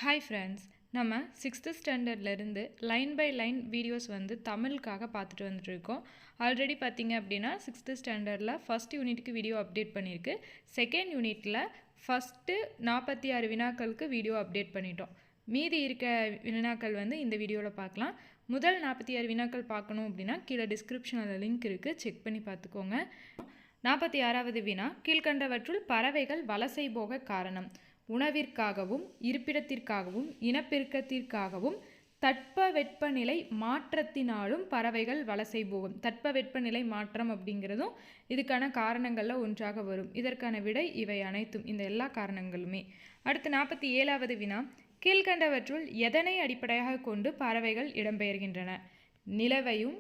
Hi friends, நம்ம 6th ஸ்டாண்டர்ட்லேருந்து line by line videos தமிழுக்காக பார்த்துட்டு வந்துட்டுருக்கோம். ஆல்ரெடி பார்த்தீங்க அப்படின்னா 6th ஸ்டாண்டர்டில் ஃபஸ்ட் யூனிட்டுக்கு வீடியோ அப்டேட் பண்ணியிருக்கு. செகண்ட் யூனிட்டில் ஃபஸ்ட்டு 46 வினாக்களுக்கு வீடியோ அப்டேட் பண்ணிட்டோம். மீதி இருக்க வினாக்கள் இந்த வீடியோவில் பார்க்கலாம். முதல் 46 வினாக்கள் பார்க்கணும் அப்படின்னா கீழே டிஸ்கிரிப்ஷனில் லிங்க் இருக்குது, செக் பண்ணி பார்த்துக்கோங்க. 46வது வினா, கீழ்கண்டவற்றுள் பறவைகள் வலசை போக காரணம். உணவிற்காகவும் இருப்பிடத்திற்காகவும் இனப்பெருக்கத்திற்காகவும் தட்பவெப்பநிலை மாற்றத்தினாலும் பறவைகள் வலசை போகும். தட்பவெப்பநிலை மாற்றம் அப்படிங்கிறதும் இதுக்கான காரணங்களில் ஒன்றாக வரும். இதற்கான விடை இவை அனைத்தும், இந்த எல்லா காரணங்களுமே. அடுத்து 47வது வினா, கீழ்கண்டவற்றுள் எதனை அடிப்படையாக கொண்டு பறவைகள் இடம்பெயர்கின்றன? நிலவையும்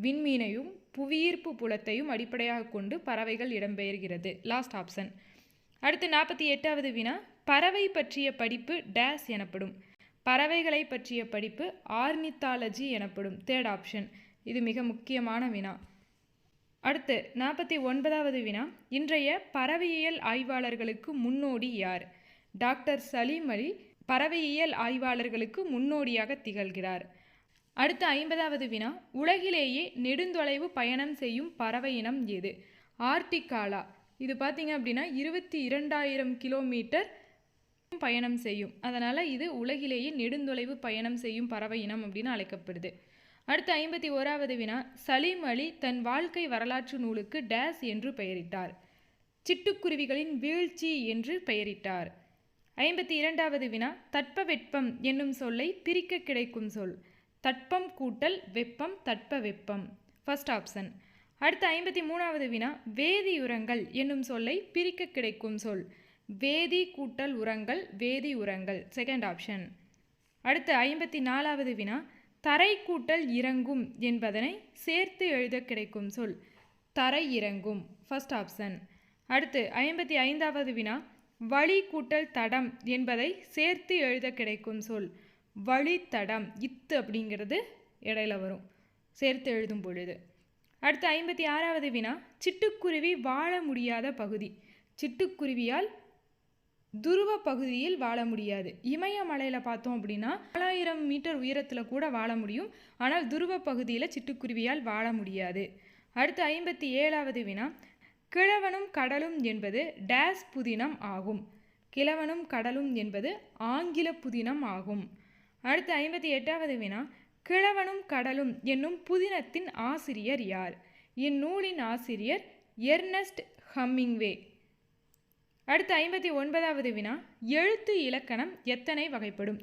விண்மீனையும் புவியீர்ப்பு புலத்தையும் அடிப்படையாக கொண்டு பறவைகள் இடம்பெயர்கிறது. Last option. அடுத்து 48வது வினா, பறவை பற்றிய படிப்பு டேஸ் எனப்படும். பறவைகளை பற்றிய படிப்பு ஆர்னித்தாலஜி எனப்படும். Third option. இது மிக முக்கியமான வினா. அடுத்து 49வது வினா, இன்றைய பறவையியல் ஆய்வாளர்களுக்கு முன்னோடி யார்? டாக்டர் சலீம் அலி பறவையியல் ஆய்வாளர்களுக்கு முன்னோடியாக திகழ்கிறார். அடுத்து 50வது வினா, உலகிலேயே நெடுந்தொலைவு பயணம் செய்யும் பறவை இனம் எது? ஆர்டிகாலா. இது பார்த்தீங்க அப்படின்னா 22,000 கிலோமீட்டர் பயணம் செய்யும். அதனால் இது உலகிலேயே நெடுந்தொலைவு பயணம் செய்யும் பறவை இனம் அப்படின்னு அழைக்கப்படுது. அடுத்து 51வது வினா, சலீம் அலி தன் வாழ்க்கை வரலாற்று நூலுக்கு டேஸ் என்று பெயரிட்டார்? சிட்டுக்குருவிகளின் வீழ்ச்சி என்று பெயரிட்டார். 52வது வினா, தட்பவெப்பம் என்னும் சொல்லை பிரிக்க கிடைக்கும் சொல். தட்பம் கூட்டல் வெப்பம், தட்பவெப்பம். First option. அடுத்து 53வது வினா, வேதியுரங்கள் என்னும் சொல்லை பிரிக்க கிடைக்கும் சொல். வேதி கூட்டல் உரங்கள், வேதி உரங்கள். Second option. அடுத்து 54வது வினா, தரை கூட்டல் இறங்கும் என்பதனை சேர்த்து எழுத கிடைக்கும் சொல். தரை இறங்கும். First option. அடுத்து 55வது வினா, வழி கூட்டல் தடம் என்பதை சேர்த்து எழுத கிடைக்கும் சொல். வழித்தடம். இத்து அப்படிங்கிறது இடையில வரும் சேர்த்து எழுதும் பொழுது. அடுத்து 56வது வினா, சிட்டுக்குருவி வாழ முடியாத பகுதி. சிட்டுக்குருவியால் துருவ பகுதியில் வாழ முடியாது. இமயமலையில் பார்த்தோம் அப்படின்னா 4000 மீட்டர் உயரத்தில் கூட வாழ முடியும். ஆனால் துருவ பகுதியில் சிட்டுக்குருவியால் வாழ முடியாது. அடுத்து 57வது வினா, கிழவனும் கடலும் என்பது டேஸ் புதினம் ஆகும். கிழவனும் கடலும் என்பது ஆங்கில புதினம் ஆகும். அடுத்து 58வது வினா, கிழவனும் கடலும் என்னும் புதினத்தின் ஆசிரியர் யார்? இந்நூலின் ஆசிரியர் எர்னஸ்ட் ஹம்மிங்வே. அடுத்து 59வது வினா, எழுத்து இலக்கணம் எத்தனை வகைப்படும்?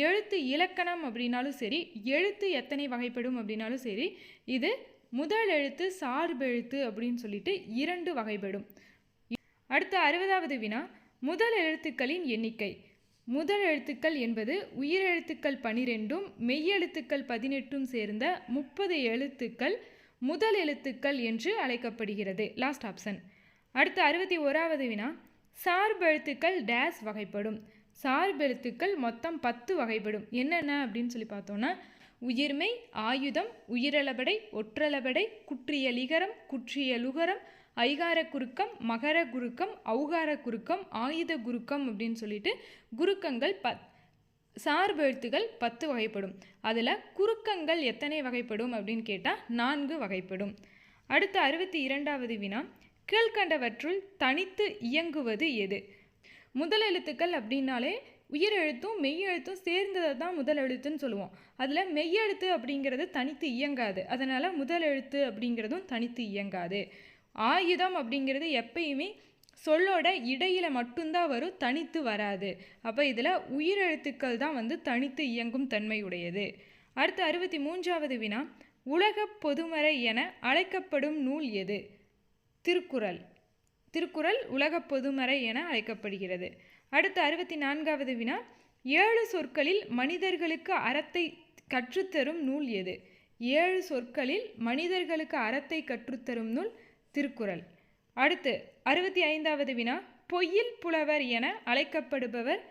எழுத்து இலக்கணம் அப்படின்னாலும் சரி, எழுத்து எத்தனை வகைப்படும் அப்படின்னாலும் சரி, இது முதல் எழுத்து சார்பெழுத்து அப்படின்னு சொல்லிட்டு 2 வகைப்படும். அடுத்து 60வது வினா, முதல் எழுத்துக்களின் எண்ணிக்கை. முதல் எழுத்துக்கள் என்பது உயிரெழுத்துக்கள் 12ம் மெய்யெழுத்துக்கள் 18ம் சேர்ந்த 30 எழுத்துக்கள் முதல் எழுத்துக்கள் என்று அழைக்கப்படுகிறது. Last option. அடுத்து 61வது வினா, சார்பெழுத்துக்கள் டேஸ் வகைப்படும். சார்பெழுத்துக்கள் மொத்தம் 10 வகைப்படும். என்னென்ன அப்படின்னு சொல்லி பார்த்தோன்னா, உயிர்மெய், ஆயுதம், உயிரளபடை, ஒற்றளபடை, குற்றிய லிகரம், குற்றிய லுகரம், ஐகார குறுக்கம், மகர குறுக்கம், ஔகார குறுக்கம், ஆயுத குறுக்கம் அப்படின்னு சொல்லிட்டு குறுக்கங்கள் சார்பெழுத்துகள் 10 வகைப்படும். அதில் குறுக்கங்கள் எத்தனை வகைப்படும் அப்படின்னு கேட்டால் 4 வகைப்படும். அடுத்து 62வது வினா, கீழ்கண்டவற்றுள் தனித்து இயங்குவது எது? முதல் எழுத்துக்கள் அப்படின்னாலே உயிரெழுத்தும் மெய்யெழுத்தும் சேர்ந்ததை தான் முதல் எழுத்துன்னு சொல்லுவோம். அதில் மெய்யெழுத்து அப்படிங்கிறது தனித்து இயங்காது. அதனால் முதல் எழுத்து அப்படிங்கிறதும் தனித்து இயங்காது. ஆயுதம் அப்படிங்கிறது எப்பயுமே சொல்லோட இடையில் மட்டும்தான் வரும், தனித்து வராது. அப்போ இதில் உயிரெழுத்துக்கள் தான் தனித்து இயங்கும் தன்மையுடையது. அடுத்து 63வது வினா, உலக பொதுமறை என அழைக்கப்படும் நூல் எது? திருக்குறள். திருக்குறள் உலக பொதுமறை என அழைக்கப்படுகிறது. அடுத்து 64வது வினா, 7 சொற்களில் மனிதர்களுக்கு அறத்தை கற்றுத்தரும் நூல் எது? 7 சொற்களில் மனிதர்களுக்கு அறத்தை கற்றுத்தரும் நூல் திருக்குறள். அடுத்து 65வது வினா, பொய்யில் புலவர் என அழைக்கப்படுபவர்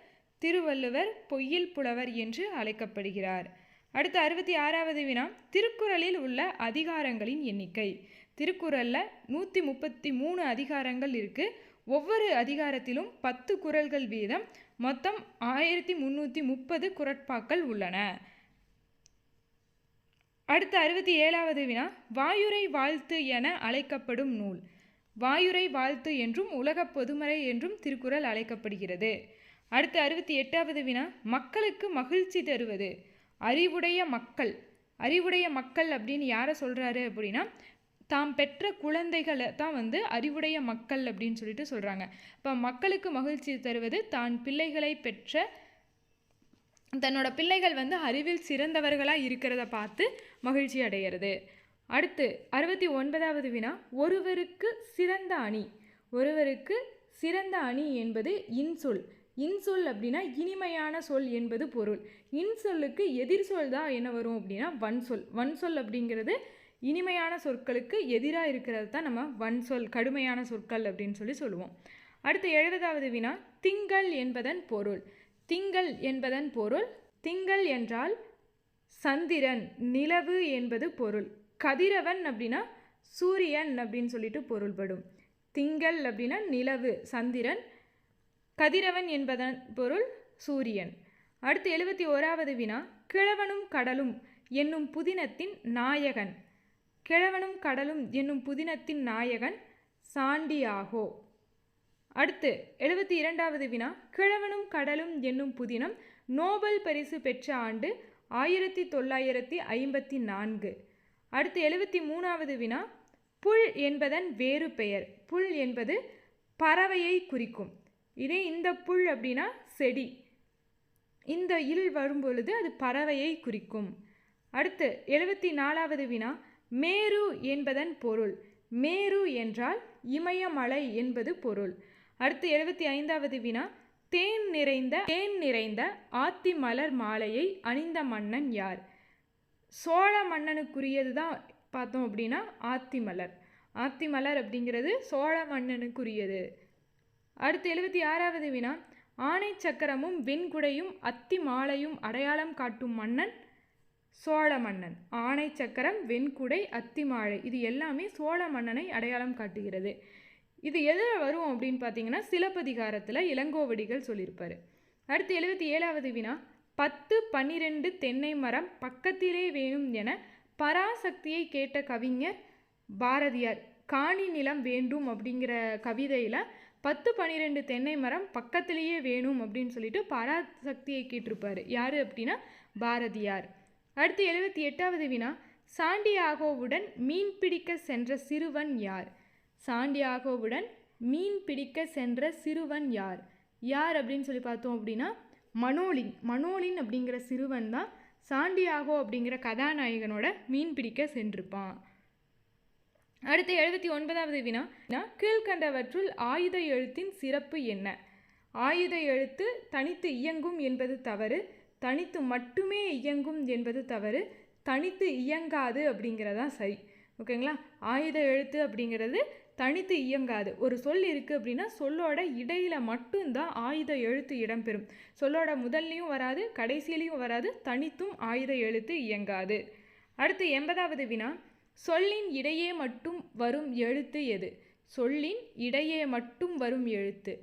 திருவள்ளுவர் பொய்யில் புலவர் என்று அழைக்கப்படுகிறார். அடுத்து 66வது வினா, திருக்குறளில் உள்ள அதிகாரங்களின் எண்ணிக்கை. திருக்குறளில் 133 அதிகாரங்கள் இருக்குது. ஒவ்வொரு அதிகாரத்திலும் 10 குறள்கள் வீதம் மொத்தம் 1330 குறட்பாக்கள் உள்ளன. அடுத்த 67வது வினா, வாயுரை வாழ்த்து என அழைக்கப்படும் நூல். வாயுரை வாழ்த்து என்றும் உலகப் பொதுமறை என்றும் திருக்குறள் அழைக்கப்படுகிறது. அடுத்த 68வது வினா, மக்களுக்கு மகிழ்ச்சி தருவது. அறிவுடைய மக்கள். அறிவுடைய மக்கள் அப்படின்னு யாரை சொல்கிறாரு அப்படின்னா, தாம் பெற்ற குழந்தைகளை தான் அறிவுடைய மக்கள் அப்படின்னு சொல்லிட்டு சொல்கிறாங்க. இப்போ மக்களுக்கு மகிழ்ச்சி தருவது தான் பிள்ளைகளை பெற்ற தன்னோட பிள்ளைகள் அறிவில் சிறந்தவர்களாக இருக்கிறத பார்த்து மகிழ்ச்சி அடைகிறது. அடுத்து 69வது வினா, ஒருவருக்கு சிறந்த அணி. ஒருவருக்கு சிறந்த அணி என்பது இன்சொல். இன்சொல் அப்படின்னா இனிமையான சொல் என்பது பொருள். இன்சொல்லுக்கு எதிர் சொல் தான் என்ன வரும் அப்படின்னா வன்சொல். வன்சொல் அப்படிங்கிறது இனிமையான சொற்களுக்கு எதிராக இருக்கிறது தான் நம்ம வன்சொல், கடுமையான சொற்கள் அப்படின்னு சொல்லுவோம். அடுத்து 70வது வினா, திங்கள் என்பதன் பொருள். திங்கள் என்பதன் பொருள், திங்கள் என்றால் சந்திரன், நிலவு என்பது பொருள். கதிரவன் அப்படின்னா சூரியன் அப்படின்னு சொல்லிட்டு பொருள்படும். திங்கள் அப்படின்னா நிலவு, சந்திரன். கதிரவன் என்பதன் பொருள் சூரியன். அடுத்து 71வது வினா, கிழவனும் கடலும் என்னும் புதினத்தின் நாயகன். கிழவனும் கடலும் என்னும் புதினத்தின் நாயகன் சாண்டியாகோ. அடுத்து 72வது வினா, கிழவனும் கடலும் என்னும் புதினம் நோபல் பரிசு பெற்ற ஆண்டு 1954. அடுத்து 73வது வினா, புல் என்பதன் வேறு பெயர். புல் என்பது பறவையை குறிக்கும். இதே இந்த புல் அப்படின்னா செடி. இந்த இல் வரும்பொழுது அது பறவையை குறிக்கும். அடுத்து 74வது வினா, மேரு என்பதன் பொருள். மேரு என்றால் இமயமலை என்பது பொருள். அடுத்து 75வது வினா, தேன் நிறைந்த ஆத்தி மலர் மாலையை அணிந்த மன்னன் யார்? சோழ மன்னனுக்குரியது தான் பார்த்தோம் அப்படின்னா ஆத்திமலர். ஆத்திமலர் அப்படிங்கிறது சோழ மன்னனுக்குரியது. அடுத்து 76வது வினா, ஆணை சக்கரமும் வெண்குடையும் அத்தி மாலையும் அடையாளம் காட்டும் மன்னன் சோழ மன்னன். ஆணை சக்கரம், வெண்குடை, அத்தி மாலை இது எல்லாமே சோழ மன்னனை அடையாளம் காட்டுகிறது. இது எதில் வரும் அப்படின்னு பார்த்தீங்கன்னா சிலப்பதிகாரத்தில் இளங்கோவடிகள் சொல்லியிருப்பார். அடுத்து 77வது வினா, 10 12 தென்னை மரம் பக்கத்திலே வேணும் என பராசக்தியை கேட்ட கவிஞர் பாரதியார். காணி நிலம் வேண்டும் அப்படிங்கிற கவிதையில் 10 12 தென்னை மரம் பக்கத்திலேயே வேணும் அப்படின்னு சொல்லிட்டு பராசக்தியை கேட்டிருப்பார். யார் அப்படின்னா பாரதியார். அடுத்து 78வது வினா, சாண்டியாகோவுடன் மீன் பிடிக்க சென்ற சிறுவன் யார்? சாண்டியாகோவுடன் மீன் பிடிக்க சென்ற சிறுவன் யார்? யார் அப்படின்னு சொல்லி பார்த்தோம் அப்படின்னா மனோலின். மனோலின் அப்படிங்கிற சிறுவன் தான் சாண்டியாகோ அப்படிங்கிற கதாநாயகனோட மீன் பிடிக்க சென்றிருப்பான். அடுத்து 79வது வினா, கீழ்கண்டவற்றுள் ஆயுத எழுத்தின் சிறப்பு என்ன? ஆயுத எழுத்து தனித்து இயங்கும் என்பது தவறு. தனித்து மட்டுமே இயங்கும் என்பது தவறு. தனித்து இயங்காது அப்படிங்கிறதான் சரி. ஓகேங்களா? ஆயுத எழுத்து அப்படிங்கிறது தனித்து இயங்காது. ஒரு சொல் இருக்குது அப்படின்னா சொல்லோட இடையில் மட்டும்தான் ஆயுத எழுத்து இடம்பெறும். சொல்லோட முதல்லையும் வராது, கடைசியிலையும் வராது. தனித்தும் ஆயுத எழுத்து இயங்காது. அடுத்து 80வது வினா, சொல்லின் இடையே மட்டும் வரும் எழுத்து எது? சொல்லின் இடையே மட்டும் வரும் எழுத்து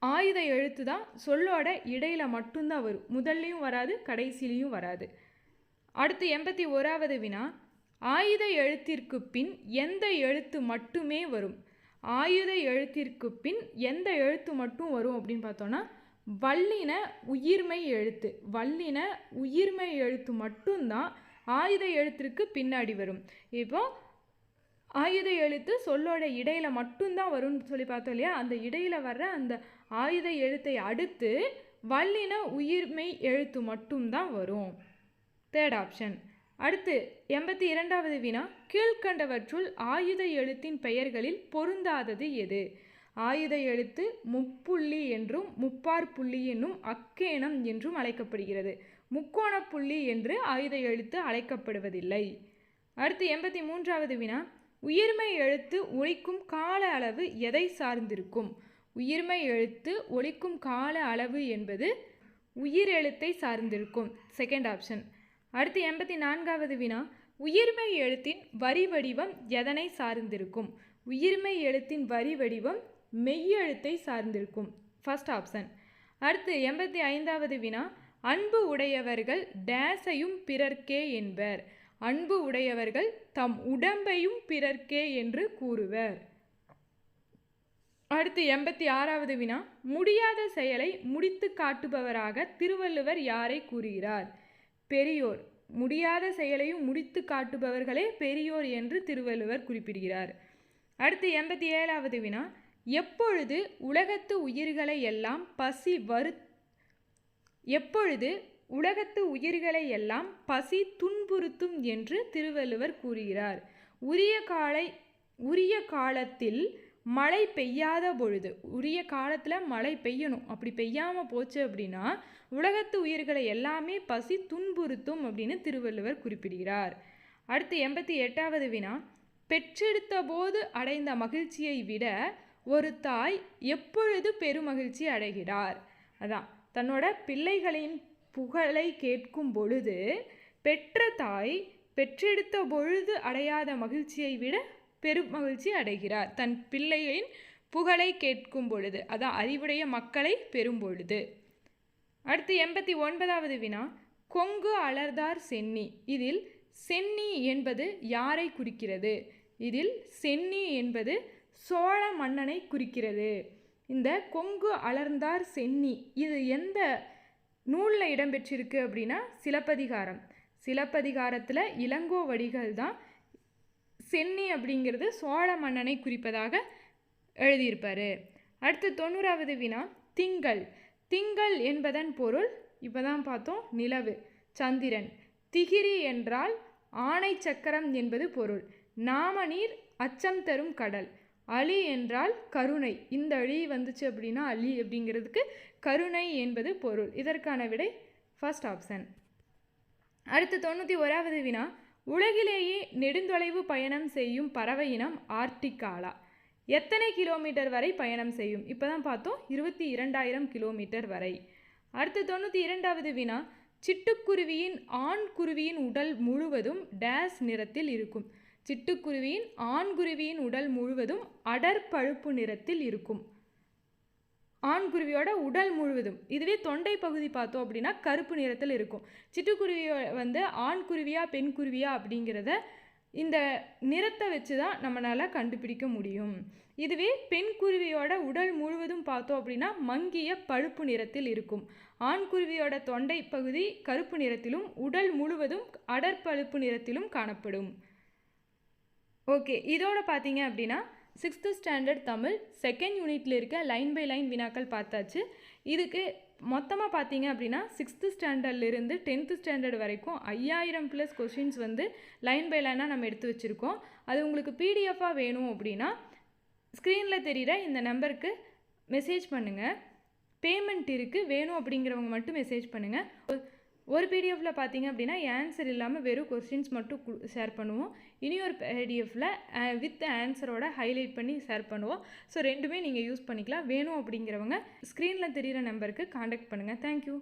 ஆயுத எழுத்து தான். சொல்லோட இடையில் மட்டும்தான் வரும், முதல்லையும் வராது, கடைசியிலையும் வராது. அடுத்து 81வது வினா, ஆயுத எழுத்திற்கு பின் எந்த எழுத்து மட்டுமே வரும்? ஆயுத எழுத்திற்கு பின் எந்த எழுத்து மட்டும் வரும் அப்படின்னு பார்த்தோன்னா வல்லின உயிர்மை எழுத்து. வல்லின உயிர்மை எழுத்து மட்டும்தான் ஆயுத எழுத்திற்கு பின்னாடி வரும். இப்போ ஆயுத எழுத்து சொல்லோட இடையில் மட்டும்தான் வரும்னு சொல்லி பார்த்தோம் இல்லையா? அந்த இடையில் வர்ற அந்த ஆயுத எழுத்தை அடுத்து வல்லின உயிர்மை எழுத்து மட்டும்தான் வரும். Third option. அடுத்து 82வது வினா, கீழ்கண்டவற்றுள் ஆயுத எழுத்தின் பெயர்களில் பொருந்தாதது எது? ஆயுத எழுத்து முப்புள்ளி என்றும் முப்பாற்புள்ளி என்னும் அக்கேனம் என்றும் அழைக்கப்படுகிறது. முக்கோணப்புள்ளி என்று ஆயுத எழுத்து அழைக்கப்படுவதில்லை. அடுத்து 83வது வினா, உயிர்மை எழுத்து ஒலிக்கும் கால அளவு எதை சார்ந்திருக்கும்? உயிர்மை எழுத்து ஒலிக்கும் கால அளவு என்பது உயிர் எழுத்தை சார்ந்திருக்கும். Second option. அடுத்து 84வது வினா, உயிர்மை எழுத்தின் வரி வடிவம் எதனை சார்ந்திருக்கும்? உயிர்மை எழுத்தின் வரி வடிவம் மெய்யெழுத்தை சார்ந்திருக்கும். First option. அடுத்து 85வது வினா, அன்பு உடையவர்கள் டேஸையும் பிறர்க்கே என்பர். அன்பு உடையவர்கள் தம் உடம்பையும் பிறர்க்கே என்று கூறுவர். அடுத்து 86வது வினா, முடியாத செயலை முடித்து காட்டுபவராக திருவள்ளுவர் யாரை கூறுகிறார்? பெரியோர். முடியாத செயலையும் முடித்து காட்டுபவர்களே பெரியோர் என்று திருவள்ளுவர் குறிப்பிடுகிறார். அடுத்து 87வது வினா, எப்பொழுது உலகத்து உயிர்களை எல்லாம் பசி துன்புறுத்தும் என்று திருவள்ளுவர் கூறுகிறார்? உரிய காலத்தில் மழை பெய்யாத பொழுது. உரிய காலத்தில் மழை பெய்யணும், அப்படி பெய்யாமல் போச்சு அப்படின்னா உலகத்து உயிர்களை எல்லாமே பசி துன்புறுத்தும் அப்படின்னு திருவள்ளுவர் குறிப்பிடுகிறார். அடுத்து 88வது வினா, பெற்றெடுத்த போது அடைந்த மகிழ்ச்சியை விட ஒரு தாய் எப்பொழுது பெருமகிழ்ச்சி அடைகிறார்? அதான், தன்னோட பிள்ளைகளின் புகழை கேட்கும் பொழுது பெற்ற தாய் பெற்றெடுத்த பொழுது அடையாத மகிழ்ச்சியை விட பெருமகிழ்ச்சி அடைகிறார். தன் பிள்ளைகளின் புகழை கேட்கும் பொழுது, அதான் அறிவுடைய மக்களை பெறும் பொழுது. அடுத்து 89வது வினா, கொங்கு அலர்தார் சென்னி. இதில் சென்னி என்பது யாரை குறிக்கிறது? இதில் சென்னி என்பது சோழ மன்னனை குறிக்கிறது. இந்த கொங்கு அலர்ந்தார் சென்னி இது எந்த நூலில் இடம்பெற்றிருக்கு அப்படின்னா சிலப்பதிகாரம். சிலப்பதிகாரத்தில் இளங்கோவடிகள் தான் சென்னி அப்படிங்கிறது சோழ மன்னனை குறிப்பதாக எழுதியிருப்பார். அடுத்து 90வது வினா, திங்கள். திங்கள் என்பதன் பொருள் இப்போ தான் பார்த்தோம், நிலவு, சந்திரன். திகிரி என்றால் ஆணை சக்கரம் என்பது பொருள். நாமநீர் அச்சம் தரும் கடல். அலி என்றால் கருணை. இந்த அழி வந்துச்சு அப்படின்னா அலி அப்படிங்கிறதுக்கு கருணை என்பது பொருள். இதற்கான விடை ஃபர்ஸ்ட் ஆப்ஷன். அடுத்து 91வது வினா, உலகிலேயே நெடுந்தொலைவு பயணம் செய்யும் பறவை இனம் ஆர்டிகாலா. எத்தனை கிலோமீட்டர் வரை பயணம் செய்யும்? இப்போ தான் பார்த்தோம், 22,000 கிலோமீட்டர் வரை. அடுத்து 92வது வினா, சிட்டுக்குருவியின் ஆண் குருவியின் உடல் முழுவதும் டேஸ் நிறத்தில் இருக்கும். சிட்டுக்குருவியின் ஆண்குருவியின் உடல் முழுவதும் அடர் பழுப்பு நிறத்தில் இருக்கும். ஆண்குருவியோட உடல் முழுவதும். இதுவே தொண்டை பகுதி பார்த்தோம் அப்படின்னா கருப்பு நிறத்தில் இருக்கும். சிட்டுக்குருவி ஆண்குருவியா பெண் குருவியா அப்படிங்கிறத இந்த நிறத்தை வச்சு தான் நம்மளால் கண்டுபிடிக்க முடியும். இதுவே பெண் குருவியோட உடல் முழுவதும் பார்த்தோம் அப்படின்னா மங்கிய பழுப்பு நிறத்தில் இருக்கும். ஆண்குருவியோட தொண்டை பகுதி கருப்பு நிறத்திலும் உடல் முழுவதும் அடற்பழுப்பு நிறத்திலும் காணப்படும். ஓகே, இதோட பார்த்தீங்க அப்படின்னா 6th ஸ்டாண்டர்ட் தமிழ் செகண்ட் யூனிட்டில் இருக்க லைன் பை லைன் வினாக்கள் பார்த்தாச்சு. இதுக்கு மொத்தமாக பார்த்தீங்க அப்படின்னா 6th ஸ்டாண்டர்ட்லேருந்து 10th ஸ்டாண்டர்ட் வரைக்கும் 5000+ கொஷின்ஸ் லைன் பை லைனாக நம்ம எடுத்து வச்சுருக்கோம். அது உங்களுக்கு பிடிஎஃபாக வேணும் அப்படின்னா ஸ்க்ரீனில் தெரிகிற இந்த நம்பருக்கு மெசேஜ் பண்ணுங்கள். பேமெண்ட் இருக்குது, வேணும் அப்படிங்கிறவங்க மட்டும் மெசேஜ் பண்ணுங்கள். ஒரு பிடிஎஃப்பில் பார்த்தீங்க அப்படின்னா ஆன்சர் இல்லாமல் வெறும் கொஸ்டின்ஸ் மட்டும் ஷேர் பண்ணுவோம். இனி ஒரு பிடிஎஃப்பில் வித் ஆன்சரோட ஹைலைட் பண்ணி ஷேர் பண்ணுவோம். ஸோ ரெண்டுமே நீங்கள் யூஸ் பண்ணிக்கலாம். வேணும் அப்படிங்கிறவங்க ஸ்க்ரீனில் தெரிகிற நம்பருக்கு காண்டாக்ட் பண்ணுங்கள். தேங்க்யூ.